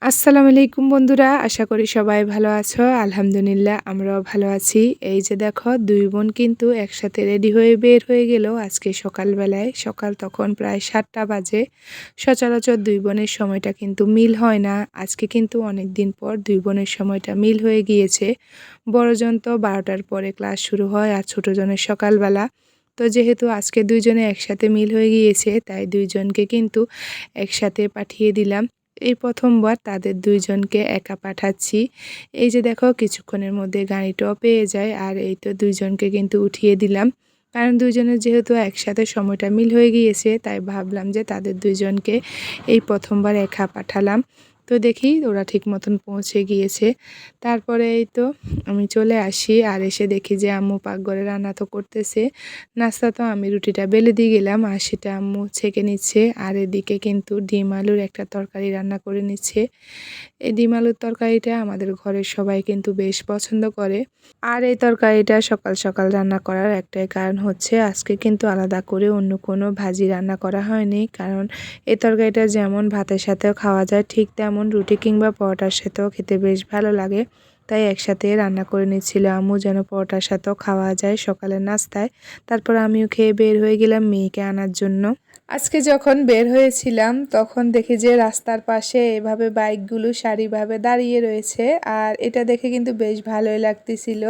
আসসালামু আলাইকুম বন্ধুরা, আশা করি সবাই ভালো আছো। আলহামদুলিল্লাহ আমরাও ভালো আছি। এই যে দেখো ২ বোন কিন্তু একসাথে রেডি হয়ে বের হয়ে গেল আজকে সকালবেলায়। সকাল তখন প্রায় ৭টা বাজে। সচরাচর ২ বোনের সময়টা কিন্তু মিল হয় না। আজকে কিন্তু অনেক দিন পর ২ বোনের সময়টা মিল হয়ে গিয়েছে। বড়জন তো ১২টার পরে ক্লাস শুরু হয় আর ছোটজনের সকালবেলা। তো যেহেতু আজকে ২ জনে একসাথে মিল হয়ে গিয়েছে তাই ২ জনকে কিন্তু একসাথে পাঠিয়ে দিলাম। এই প্রথমবার তাদের ২ জনকে একা পাঠাচ্ছি। এই যে দেখো কিছুক্ষণের মধ্যে গাড়িটাও পেয়ে যায় আর এই তো ২ জনকে কিন্তু উঠিয়ে দিলাম। কারণ ২ জনের যেহেতু একসাথে সময়টা মিল হয়ে গিয়েছে তাই ভাবলাম যে তাদের ২ জনকে এই প্রথমবার একা পাঠালাম। তো দেখি ওরা ঠিক মতন পৌঁছে গিয়েছে। তারপরে এই তো আমি চলে আসি আর এসে দেখি যে আম্মু পাকঘরে রান্না তো করতেছে। নাস্তা তো আমি রুটিটা বেলে দিয়ে গেলাম আর সেটা আম্মু ছেঁকে নিচ্ছে। আর এদিকে কিন্তু ডিম আলুর একটা তরকারি রান্না করে নিচ্ছে। এই ডিম আলুর তরকারিটা আমাদের ঘরের সবাই কিন্তু বেশ পছন্দ করে। আর এই তরকারিটা সকাল সকাল রান্না করার একটাই কারণ হচ্ছে আজকে কিন্তু আলাদা করে অন্য কোনো ভাজি রান্না করা হয়নি। কারণ এই তরকারিটা যেমন ভাতের সাথেও খাওয়া যায় ঠিক তেমন রুটি কিংবা পরোটার সাথেও খেতে বেশ ভালো লাগে। তাই একসাথে রান্না করে নিচ্ছিল আম্মু যেন পরোটার সাথেও খাওয়া যায় সকালের নাস্তায়। তারপর আমিও খেয়ে বের হয়ে গেলাম মেয়েকে আনার জন্য। আজকে যখন বের হয়েছিলাম তখন দেখি যে রাস্তার পাশে এভাবে বাইকগুলো সারিভাবে দাঁড়িয়ে রয়েছে আর এটা দেখে কিন্তু বেশ ভালোই লাগতেছিল।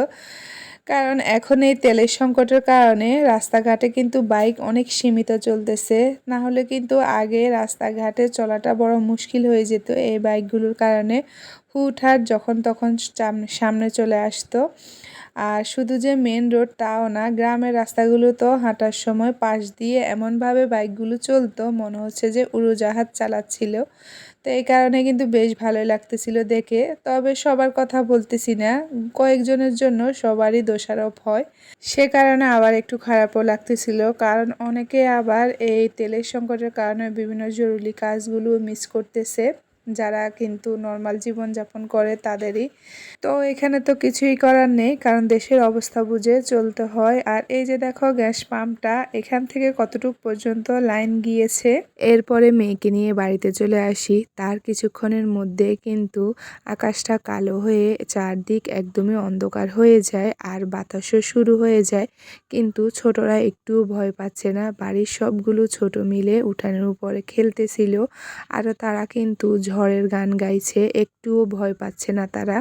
কারণ এখন এই তেলের সংকটের কারণে রাস্তাঘাটে কিন্তু বাইক অনেক সীমিত চলতেছে। না হলে কিন্তু আগে রাস্তাঘাটে চলাটা বড় মুশকিল হয়ে যেত এই বাইকগুলোর কারণে। হুটহাট যখন তখন সামনে চলে আসতো। আর শুধু যে মেন রোড তাও না, গ্রামের রাস্তাগুলো তো হাঁটার সময় পাশ দিয়ে এমনভাবে বাইকগুলো চলতো মনে হচ্ছে যে উড়োজাহাজ চালাচ্ছিল। তো এই কারণে কিন্তু বেশ ভালোই লাগতেছিল দেখে। তবে সবার কথা বলতেছি না, কয়েকজনের জন্য সবারই দোষারোপ হয়। সে কারণে আবার একটু খারাপও লাগতেছিল, কারণ অনেকে আবার এই তেলের সংকটের কারণে বিভিন্ন জরুরি কাজগুলো মিস করতেছে, যারা কিন্তু নর্মাল জীবনযাপন করে তাদেরই। তো এখানে তো কিছুই করার নেই, কারণ দেশের অবস্থা বুঝে চলতে হয়। আর এই যে দেখো গ্যাস পাম্পটা, এখান থেকে কতটুকু পর্যন্ত লাইন গিয়েছে। এরপরে মেয়েকে নিয়ে বাড়িতে চলে আসি। তার কিছুক্ষণের মধ্যে কিন্তু আকাশটা কালো হয়ে চারদিক একদমই অন্ধকার হয়ে যায় আর বাতাসও শুরু হয়ে যায়। কিন্তু ছোটরা একটুও ভয় পাচ্ছে না। বাড়ির সবগুলো ছোট মিলে উঠানের উপরে খেলতেছিল আর তারা কিন্তু ঝড়ের গান গাইছে, একটুও ভয় পাচ্ছে না তারা।